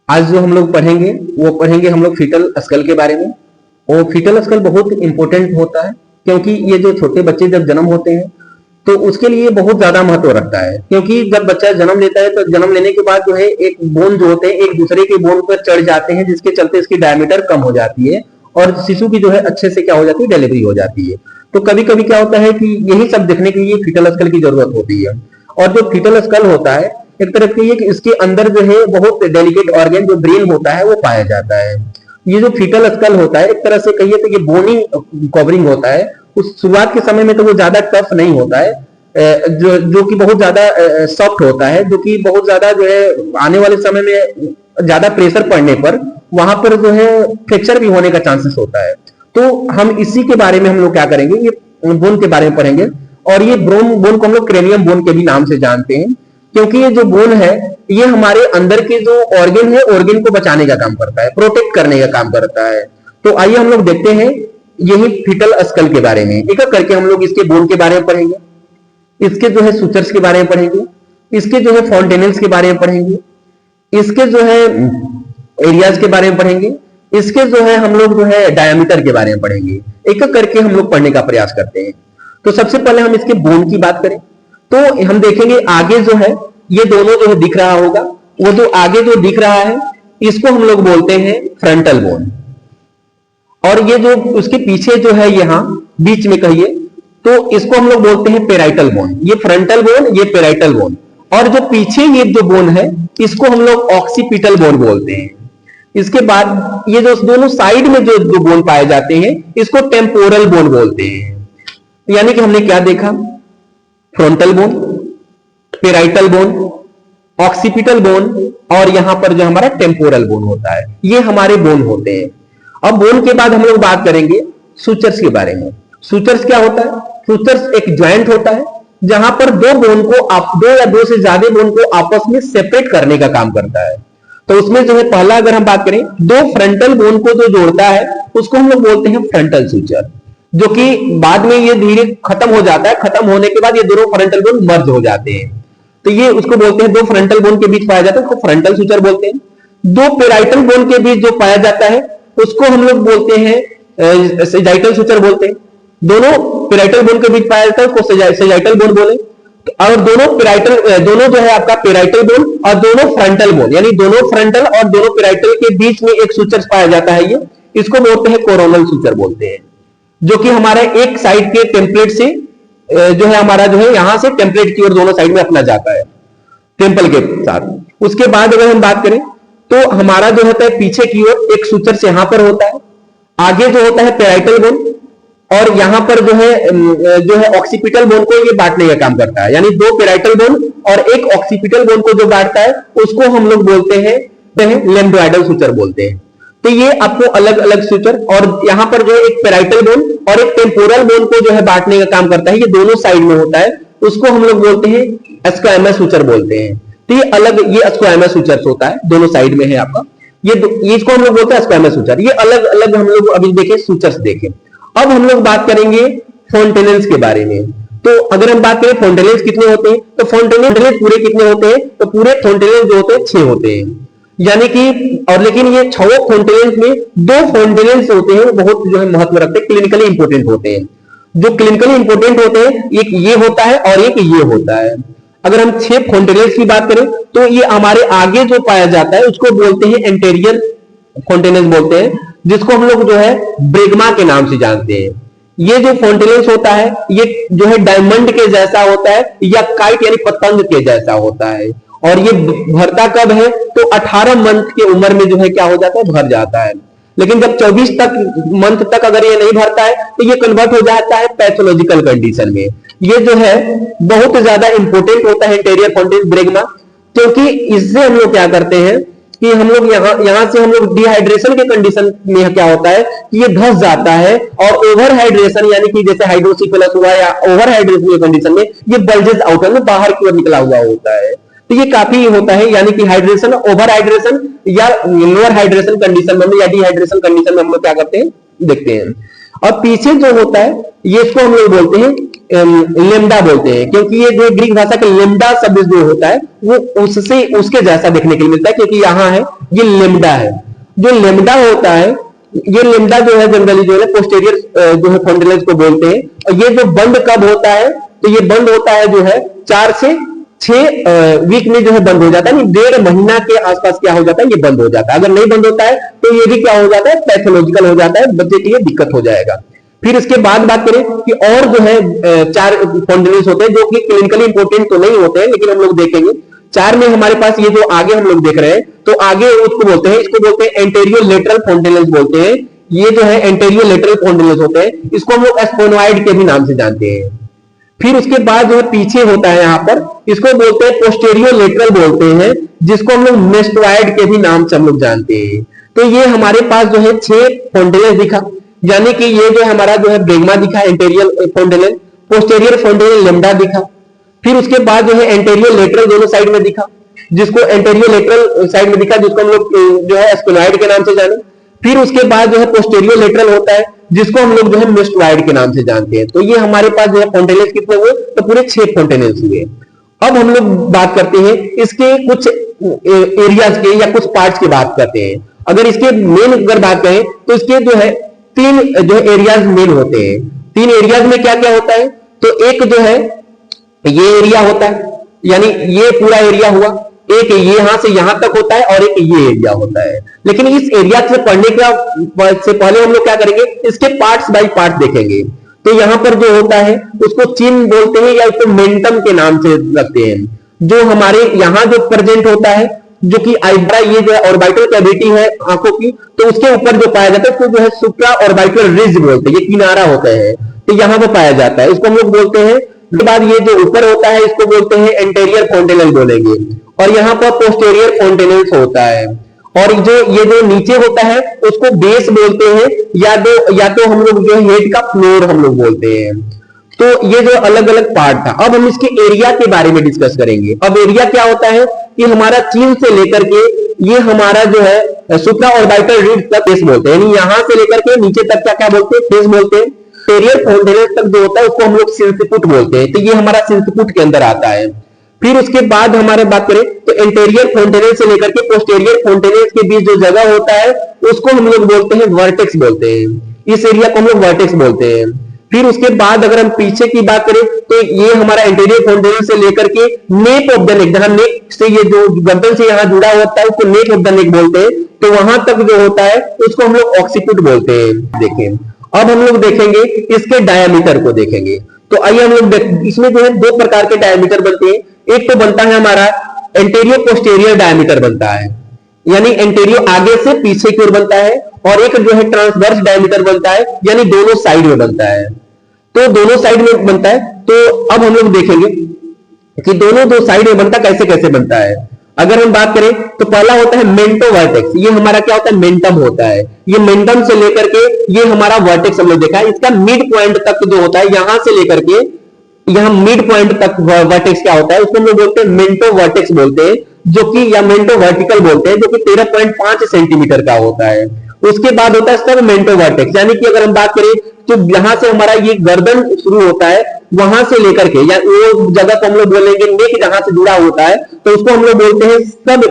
आज जो हम लोग पढ़ेंगे वो पढ़ेंगे हम लोग फीटल स्कल के बारे में। और फीटल स्कल बहुत इंपॉर्टेंट होता है, क्योंकि ये जो छोटे बच्चे जब जन्म होते हैं तो उसके लिए बहुत ज्यादा महत्व रखता है। क्योंकि जब बच्चा जन्म लेता है तो जन्म लेने के बाद जो है एक बोन जो होते हैं एक दूसरे के बोन पर चढ़ जाते हैं, जिसके चलते इसकी डायमीटर कम हो जाती है और शिशु की जो है अच्छे से क्या हो जाती है, डिलीवरी हो जाती है। तो कभी कभी क्या होता है कि यही सब देखने के लिए फीटल स्कल की जरूरत होती है। और जो फीटल स्कल होता है एक तरह की कि इसके अंदर जो है बहुत डेलिकेट ऑर्गन जो ब्रेन होता है वो पाया जाता है। ये जो फीटल स्कल होता है एक तरह से कहिए तो ये बोनी कवरिंग होता है। उस शुरुआत के समय में तो वो ज्यादा टफ नहीं होता है, जो जो कि बहुत ज्यादा सॉफ्ट होता है, जो कि बहुत ज्यादा जो है आने वाले समय में ज्यादा प्रेशर पड़ने पर वहां पर जो है फ्रैक्चर भी होने का चांसेस होता है। तो हम इसी के बारे में हम लोग क्या करेंगे, ये बोन के बारे में पढ़ेंगे। और ये बोन को हम लोग क्रेनियम बोन के भी नाम से जानते हैं, क्योंकि ये जो बोन है ये हमारे अंदर के जो ऑर्गन है ऑर्गन को बचाने का काम करता है, प्रोटेक्ट करने का काम करता है। तो आइए हम लोग देखते हैं यही फीटल स्कल के बारे में। एक एक करके हम लोग इसके बोन के बारे में पढ़ेंगे, इसके जो है सुचर्स के बारे में पढ़ेंगे, इसके जो है फॉन्टेनल्स के बारे में पढ़ेंगे, इसके जो है एरियाज के बारे में पढ़ेंगे, इसके जो है हम लोग जो है डायमीटर के बारे में पढ़ेंगे। एक एक करके हम लोग पढ़ने का प्रयास करते हैं। तो सबसे पहले हम इसके बोन की बात करें तो हम देखेंगे आगे जो है ये दोनों जो है दिख रहा होगा, वो जो आगे जो दिख रहा है इसको हम लोग बोलते हैं फ्रंटल बोन। और ये जो उसके पीछे जो है यहां बीच में कहिए तो इसको हम लोग बोलते हैं पेराइटल बोन। ये फ्रंटल बोन, ये पेराइटल बोन। और जो पीछे ये जो बोन है इसको हम लोग ऑक्सीपिटल बोन बोलते हैं। इसके बाद ये जो दोनों साइड में जो दो बोन पाए जाते हैं इसको टेम्पोरल बोन बोलते हैं। यानी कि हमने क्या देखा, frontal bone, parietal bone, occipital bone और यहां पर जो हमारा टेम्पोरल बोन होता है, ये हमारे बोन होते हैं। अब बोन के बाद हम लोग बात करेंगे सुचर्स के बारे में। सुचर्स क्या होता है? सुचर्स एक ज्वाइंट होता है जहां पर दो बोन को दो या दो से ज्यादा बोन को आपस में सेपरेट करने का काम करता है। तो उसमें जो है पहला अगर हम बात करें, दो फ्रंटल बोन को जो जोड़ता है उसको हम लोग बोलते हैं फ्रंटल सुचर, जो कि बाद में ये धीरे खत्म हो जाता है। खत्म होने के बाद ये दोनों फ्रंटल बोन मर्ज हो जाते हैं, तो ये उसको बोलते हैं, दो फ्रंटल बोन के बीच पाया जाता है उसको फ्रंटल सुचर बोलते हैं। दो पेराइटल बोन के बीच जो पाया जाता है उसको हम लोग बोलते हैं सेजाइटल सुचर बोलते हैं। दोनों पेराइटल बोन के बीच पाया जाता है उसको सेजाइटल बोन बोले। और दोनों जो है आपका पेराइटल बोन और दोनों फ्रंटल बोन, यानी दोनों फ्रंटल और दोनों पेराइटल के बीच में एक सुचर पाया जाता है, ये इसको बोलते हैं कोरोनल सुचर बोलते हैं, जो कि हमारे एक साइड के टेम्पलेट से जो है हमारा जो है यहां से टेम्पलेट की ओर दोनों साइड में अपना जाता है टेम्पल के साथ। उसके बाद अगर हम बात करें तो हमारा जो होता है पीछे की ओर एक सुचर से यहां पर होता है, आगे जो होता है पेराइटल बोन और यहां पर जो है ऑक्सीपिटल बोन को ये बांटने का काम करता है। यानी दो पेराइटल बोन और एक ऑक्सीपिटल बोन को जो बांटता है उसको हम लोग बोलते हैं लेम्बोइडल सुचर बोलते हैं। तो ये आपको अलग अलग सुचर, और यहां पर जो है एक पेराइटल बोन और एक टेम्पोरल बोन को जो है बांटने का काम करता है, ये दोनों साइड में होता है, उसको हम लोग बोलते हैं स्क्वैमस सुचर बोलते हैं। तो ये अलग, ये स्क्वैमस सुचर होता है, दोनों साइड में है आपका, ये इसको हम लोग बोलते हैं स्क्वैमस सुचर। ये अलग अलग हम लोग अभी देखें सुचर्स देखें। अब हम लोग बात करेंगे फॉन्टेनल्स के बारे में। तो अगर हम बात करें फॉन्टेनल्स कितने होते हैं, तो फॉन्टेनल्स पूरे कितने होते हैं, तो पूरे फॉन्टेनल्स जो होते हैं 6 होते हैं। यानी कि और लेकिन ये 6 फॉन्टेनल्स में 2 फॉन्टेनल्स होते हैं बहुत जो है महत्व रखते हैं, क्लिनिकली इंपोर्टेंट होते हैं। जो क्लिनिकली इंपोर्टेंट होते हैं एक ये होता है और एक ये होता है। अगर हम 6 फॉन्टेनल्स की बात करें तो ये हमारे आगे जो पाया जाता है उसको बोलते हैं एंटेरियर फॉन्टेनल्स बोलते हैं, जिसको हम लोग जो है ब्रेगमा के नाम से जानते हैं। ये जो फॉन्टेनल्स होता है ये जो है डायमंड के जैसा होता है या काइट यानी पतंग के जैसा होता है। और ये भरता कब है, तो 18 मंथ की उम्र में जो है क्या हो जाता है, भर जाता है। लेकिन जब 24 मंथ तक अगर ये नहीं भरता है तो ये कन्वर्ट हो जाता है पैथोलॉजिकल कंडीशन में। ये जो है बहुत ज्यादा इंपॉर्टेंट होता है इंटीरियर फॉन्टेन ब्रेगमा, क्योंकि इससे हम लोग क्या करते हैं कि हम लोग यहां से हम लोग डिहाइड्रेशन के कंडीशन में क्या होता है कि ये धंस जाता है, और ओवर हाइड्रेशन यानी कि जैसे हाइड्रोसिफिलस हुआ या ओवर हाइड्रेशन के कंडीशन में ये बल्जेस आउट में बाहर की ओर निकला हुआ होता है। तो ये काफी होता है, यानी कि हाइड्रेशन, ओवर हाइड्रेशन या लोअर हाइड्रेशन कंडीशन में या डिहाइड्रेशन कंडीशन में हम लोग क्या करते हैं देखते हैं। अब पीछे जो होता है ये इसको हम लोग बोलते हैं लेमडा बोलते हैं, क्योंकि ये जो ग्रीक भाषा का लेमडा शब्द जो होता है वो उससे उसके जैसा देखने के लिए मिलता है, क्योंकि यहाँ है ये लेमडा है। जो लेमडा होता है, ये लेमडा जो है जनरली जो है पोस्टेरियर जो है फॉन्डिलेंस को बोलते हैं। और ये जो बंद कब होता है, तो ये बंद होता है जो है 4 से 6 वीक में जो है बंद हो जाता है, 1.5 महीना के आसपास क्या हो जाता है, ये बंद हो जाता है। अगर नहीं बंद होता है तो ये भी क्या हो जाता है, पैथोलॉजिकल हो जाता है, बच्चे के लिए दिक्कत हो जाएगा। फिर इसके बाद बात करें कि और जो है 4 फॉन्डिलेंस होते हैं जो कि क्लिनिकली इंपॉर्टेंट तो नहीं होते हैं, लेकिन हम लोग देखेंगे 4 में हमारे पास ये जो आगे हम लोग देख रहे हैं, तो आगे उसको बोलते हैं, इसको बोलते हैं एंटेरियो लेटरल फॉन्डिलेंस बोलते हैं। ये जो है एंटेरियो लेटरल फॉन्डिलेंस होते हैं, इसको हम लोग एस्पोनोइड के भी नाम से जानते हैं। फिर उसके बाद जो है पीछे होता है यहाँ पर, इसको बोलते हैं पोस्टेरियो लेटरल बोलते हैं, जिसको हम लोग मेस्टोइड के भी नाम से हम लोग जानते हैं। तो ये हमारे पास जो है 6 फॉन्डिलेंस दिखा, यानी कि ये जो हमारा जो है ब्रेगमा दिखा एंटेरियर फॉन्डिलेंस, पोस्टेरियर फॉन्डिलेंस लेमडा दिखा। फिर उसके बाद जो है एंटेरियर लेटरल दोनों साइड में दिखा, जिसको एंटेरियर लेटरल साइड में दिखा, जिसको हम लोग जो है एस्पोनोइड के नाम से जाने। फिर उसके बाद जो है पोस्टेरियर लेटरल होता है, जिसको हम लोग जो है मेस्टोइड के नाम से जानते हैं। तो ये हमारे पास जो है फॉन्डिलेंस कितने हुए, तो पूरे 6 फॉन्डिलेंस हुए। अब हम लोग बात करते हैं इसके कुछ एरियाज के या कुछ पार्ट्स की बात करते हैं। अगर इसके मेन अगर बात करें तो इसके जो है 3 जो एरियाज मेन होते हैं। 3 एरियाज में क्या क्या होता है, तो एक जो है ये एरिया होता है, यानी ये पूरा एरिया हुआ, एक ये यहां से यहां तक होता है और एक ये एरिया होता है। लेकिन इस एरिया से पढ़ने का से पहले हम लोग क्या करेंगे, इसके पार्ट्स बाय पार्ट देखेंगे। तो यहां पर जो होता है उसको चिन बोलते हैं या उसको मेंटम के नाम से रखते हैं। जो हमारे यहां जो प्रेजेंट होता है, जो कि आइब्रा ये जो है ऑर्बिटल कैविटी है आंखों की, तो उसके ऊपर जो पाया जाता है उसको जो है सुप्रा ऑर्बिटल रिज बोलते हैं, ये किनारा होता है, तो यहां पर पाया जाता है, इसको हम लोग बोलते हैं। उसके बाद ये जो ऊपर होता है इसको बोलते हैं एंटेरियर फॉन्डिलेंस बोलेंगे, और यहाँ पर पोस्टेरियर फॉन्डिलेंस होता है। और जो ये जो नीचे होता है उसको बेस बोलते हैं, या तो हम लोग जो हेड का फ्लोर हम लोग बोलते हैं। तो ये जो अलग अलग पार्ट था, अब हम इसके एरिया के बारे में डिस्कस करेंगे। अब एरिया क्या होता है कि हमारा चीन से लेकर के ये हमारा जो है सुप्रा ऑर्बिटल रिज तक फेस बोलते हैं, यानी यहां से लेकर के नीचे तक क्या क्या बोलते हैं, फेस बोलते हैं। पोस्टेरियर फॉन्डिलेंस तक जो होता है उसको हम लोग सिंसिपुट बोलते हैं, तो ये हमारा सिंसिपुट के अंदर आता है। फिर उसके बाद हमारे बात करें तो एंटेरियर फॉन्डिलेंस से लेकर के पोस्टेरियर फॉन्डिलेंस के बीच जो जगह होता है उसको हम लोग बोलते हैं वर्टेक्स बोलते हैं। इस एरिया को हम लोग वर्टेक्स बोलते हैं। फिर उसके बाद अगर हम पीछे की बात करें तो ये हमारा एंटेरियर फॉन्डिलेंस से लेकर के नेक ऑफ द नेक, जहां नेक से ये जो गर्दन से यहां जुड़ा होता है उसको नेक ऑफ द नेक बोलते हैं, तो वहां तक जो होता है उसको हम लोग ऑक्सीपिट बोलते हैं। देखें, अब हम लोग देखेंगे इसके डायमीटर को देखेंगे। तो आइए हम लोग इसमें जो है 2 प्रकार के डायमीटर बनते हैं। एक तो बनता है हमारा एंटेरियर पोस्टेरियर डायमीटर बनता है, यानी एंटेरियर आगे से पीछे की ओर बनता है, और एक जो है ट्रांसवर्स डायमीटर बनता है, यानी दोनों साइड में बनता है। तो दोनों साइड में बनता है। तो अब हम लोग देखेंगे कि दोनों 2 साइड में बनता कैसे कैसे बनता है। अगर हम बात करें तो पहला होता है मेंटो वर्टेक्स, ये हमारा क्या होता है, मेंटम होता है। ये मेंटम से लेकर के ये हमारा वर्टेक्स हम लोग देखा है, इसका मिड पॉइंट तक जो होता है, यहां से लेकर के यहां मिड पॉइंट तक वर्टेक्स क्या होता है उसको हम लोग बोलते हैं मेंटो वर्टेक्स बोलते हैं, जो कि या मेंटो वर्टिकल बोलते हैं, जो कि 13.5 सेंटीमीटर का होता है। उसके बाद होता है सब मेंटो वर्टेक्स, यानी कि अगर हम बात करें तो यहां से हमारा ये गर्दन शुरू होता है, वहां से लेकर के या वो जगह को हम लोग बोलेंगे नेक जहां से जुड़ा होता है, तो उसको हम लोग बोलते हैं सब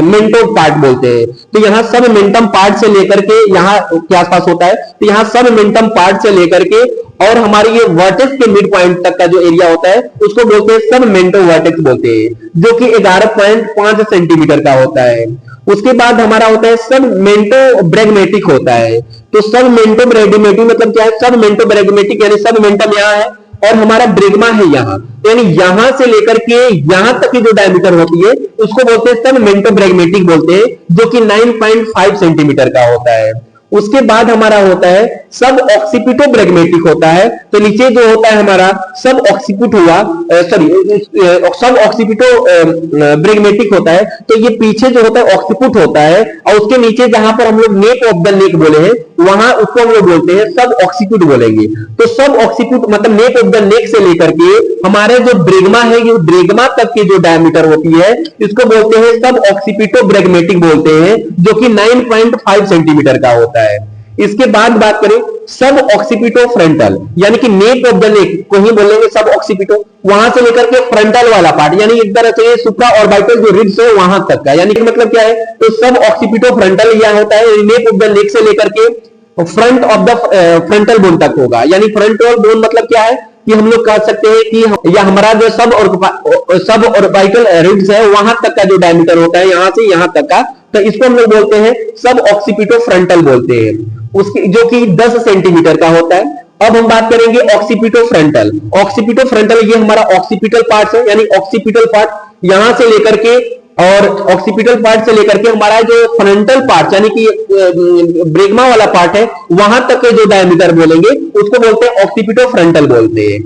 मेंटो पार्ट बोलते हैं। तो यहाँ सब मेंटम पार्ट से लेकर के यहाँ के आसपास होता है, तो यहाँ सब मेंटम पार्ट से लेकर के और हमारे ये वर्टेक्स के मिड पॉइंट तक का जो एरिया होता है उसको बोलते हैं सब मेंटो वर्टेक्स बोलते हैं, जो कि 11.5 सेंटीमीटर का होता है। उसके बाद हमारा होता है सब मेंटो ब्रेगमेटिक होता है। तो सब मेंटो ब्रेगमेटिक मतलब क्या है, सब मेंटो ब्रेगमेटिक यानी सब मेंटम यहाँ है और हमारा ब्रेगमा है यहाँ, यानी यहां से लेकर के यहां तक की जो डायमीटर होती है उसको बोलते हैं सब मेंटो ब्रेगमेटिक बोलते हैं, जो कि 9.5 सेंटीमीटर का होता है। उसके बाद हमारा होता है सब ऑक्सीपिटो ब्रेगमेटिक होता है। तो नीचे जो होता है हमारा सब ऑक्सीपिट हुआ, सब ऑक्सीपिटो ब्रेगमेटिक होता है। तो ये पीछे जो होता है ऑक्सीपुट होता है, और उसके नीचे जहां पर हम लोग नेक ऑफ द नेक बोले हैं वहां उसको हम लोग बोलते हैं सब ऑक्सीपिट बोलेंगे। तो सब ऑक्सीपिट मतलब नेक ऑफ द नेक से लेकर के हमारे जो ब्रेगमा है, ये ब्रेगमा तक की जो डायमीटर होती है इसको बोलते हैं सब ऑक्सीपिटो ब्रेगमेटिक बोलते हैं, जो कि 9.5 सेंटीमीटर का होता है। इसके बाद बात करें सब ऑक्सीपिटो फ्रंटल, यानी कि नेक ऑफ द नेक को ही बोलेंगे सब ऑक्सीपिटो, वहां से लेकर के फ्रंटल वाला पार्ट, यानी एक तरह से सुप्रा ऑर्बिटल जो रिब्स है वहां तक का, यानी कि मतलब क्या है, तो सब ऑक्सीपिटो फ्रंटल यह होता है नेक ऑफ द नेक से लेकर के front of the frontal bone तक होगा। यानी फ्रंटल बोन मतलब क्या है कि हम लोग कह सकते हैं कि या हमारा जो सब ऑर्बिटल रिब्स है वहां तक का जो डायमीटर होता है यहां से यहां तक का, तो इसको हम लोग बोलते हैं सब ऑक्सीपिटो फ्रंटल बोलते हैं, उसकी जो कि 10 सेंटीमीटर का होता है। अब हम बात करेंगे ऑक्सीपिटो फ्रंटल। ऑक्सीपिटो फ्रंटल ये हमारा ऑक्सीपिटल पार्ट है, यानी ऑक्सीपिटल पार्ट यहां से लेकर के और ऑक्सीपिटल पार्ट से लेकर के हमारा जो फ्रंटल पार्ट यानी कि ब्रेगमा वाला पार्ट है वहां तक के जो डायमीटर बोलेंगे उसको बोलते हैं ऑक्सीपिटो फ्रंटल बोलते हैं।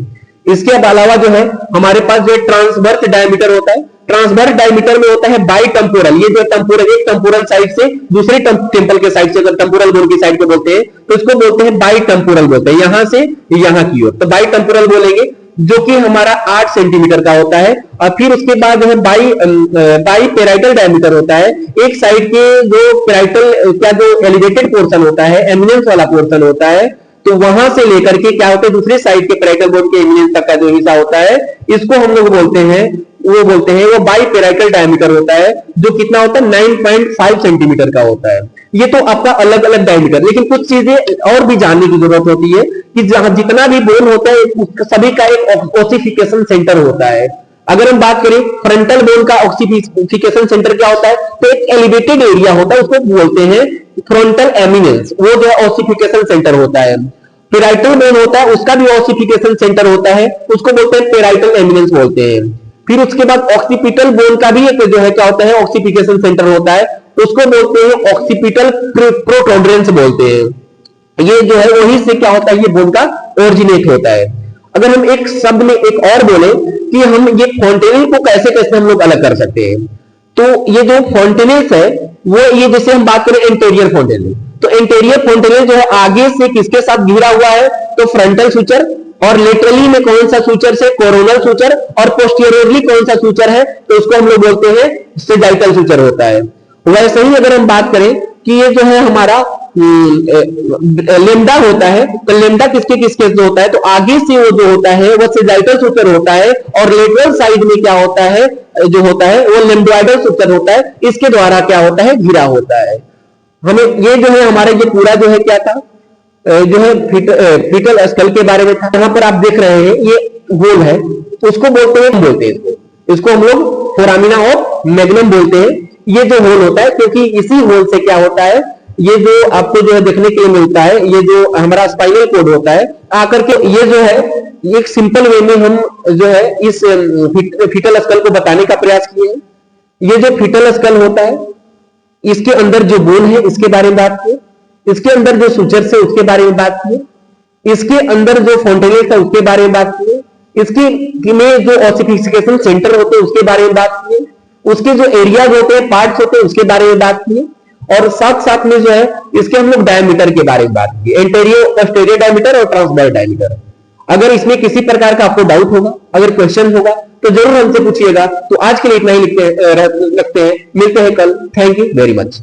इसके अलावा जो है हमारे पास जो ट्रांसवर्स डायमीटर होता है, ट्रांसवर्स डायमीटर में होता है बाई टेम्पोरल, ये जो टेम्पोरल एक टेम्पोरल साइड से दूसरे टेम्पल के साइड से अगर टेम्पोरल बोन की साइड पे बोलते हैं तो इसको बोलते हैं बाई टेम्पोरल बोलते हैं, यहां से यहां की ओर, तो बाई टेम्पोरल बोलेंगे जो कि हमारा 8 सेंटीमीटर का होता है। और फिर उसके बाद जो है बाई पेराइटल डायमीटर होता है, एक साइड के जो पेराइटल क्या जो एलिवेटेड पोर्शन होता है एमिनेंस वाला पोर्शन होता है, तो वहां से लेकर के क्या होता है दूसरी साइड के पेराइटल बोन के एमिनेंस तक का जो हिस्सा होता है इसको हम लोग बोलते हैं वो बाई पेराइटल डायमीटर होता है, जो कितना होता है 9.5 सेंटीमीटर का होता है। ये तो आपका अलग अलग डायमीटर, लेकिन कुछ चीजें और भी जानने की जरूरत होती है कि जहां जितना भी बोन होता है सभी का एक ऑसिफिकेशन सेंटर होता है। अगर हम बात करें फ्रंटल बोन का ऑक्सीफिकेशन सेंटर क्या होता है, तो एक एलिवेटेड एरिया होता है उसको बोलते हैं फ्रंटल एमिनेंस, वो जो है ऑसिफिकेशन सेंटर होता है। पेराइटल बोन होता है उसका भी ऑसिफिकेशन सेंटर होता है, उसको बोलते हैं पेराइटल एमिनेंस बोलते हैं। फिर उसके बाद ऑक्सीपिटल बोन का भी एक जो है क्या होता है ऑक्सीफिकेशन सेंटर होता है, उसको बोलते हैं ऑक्सीपिटल प्रोटोडरेंस बोलते हैं। ये जो है वही से क्या होता है ये बोन का ओरिजिनेट होता है। अगर हम एक शब्द में एक और बोले कि हम ये फॉन्टेनेल को कैसे कैसे हम लोग अलग कर सकते हैं, तो ये जो फॉन्टेनेल्स है वो ये जैसे हम बात करें एंटेरियर फॉन्टेनेल, तो एंटेरियर फॉन्टेनेल जो है आगे से किसके साथ घिरा हुआ है, तो फ्रंटल सूचर, और लेटरली में कौन सा सूचर से कोरोनल सूचर, और पोस्टीरियरली कौन सा सूचर है तो उसको हम लोग बोलते हैं सेजाइटल सूचर होता है। वैसे ही अगर हम बात करें कि ये जो है हमारा लेमडा होता है, तो लेमडा किसके किसके जो होता है, तो आगे से वो जो होता है वो सेजाइटल सूचर होता है, और लेटरल साइड में क्या होता है जो होता है वो लेम्बोइडल सूचर होता है, इसके द्वारा क्या होता है घिरा होता है। हमें ये जो है हमारा ये पूरा जो है क्या था जो है फीटल स्कल के बारे में था। यहाँ पर आप देख रहे हैं ये होल है, उसको बोलते हैं इसको हम लोग फोरामिना ऑफ मैग्नम बोलते हैं। ये जो होल होता है क्योंकि इसी होल से क्या होता है ये जो आपको जो है देखने के लिए मिलता है, ये जो हमारा स्पाइनल कोड होता है आकर के ये जो है एक सिंपल वे में हम जो है इस फीटल स्कल को बताने का प्रयास किए हैं। ये जो फीटल स्कल होता है इसके अंदर जो बोन है इसके बारे में बात की, इसके अंदर जो सूचर्स है उसके बारे में बात की, इसके अंदर जो फॉन्टेनेल्स है उसके बारे में बात की, इसके में जो ऑसिफिकेशन सेंटर होते हैं उसके बारे में बात की, उसके जो एरियाज होते हैं पार्ट्स होते हैं उसके बारे में बात की, और साथ साथ में जो है इसके हम लोग डायमीटर के बारे में बात की, एंटेरियर पोस्टीरियर डायमीटर और ट्रांसवर्स डायमीटर। अगर इसमें किसी प्रकार का आपको डाउट होगा, अगर क्वेश्चन होगा तो जरूर हमसे पूछिएगा। तो आज के लिए इतना ही रखते हैं, मिलते हैं कल। Thank you very much.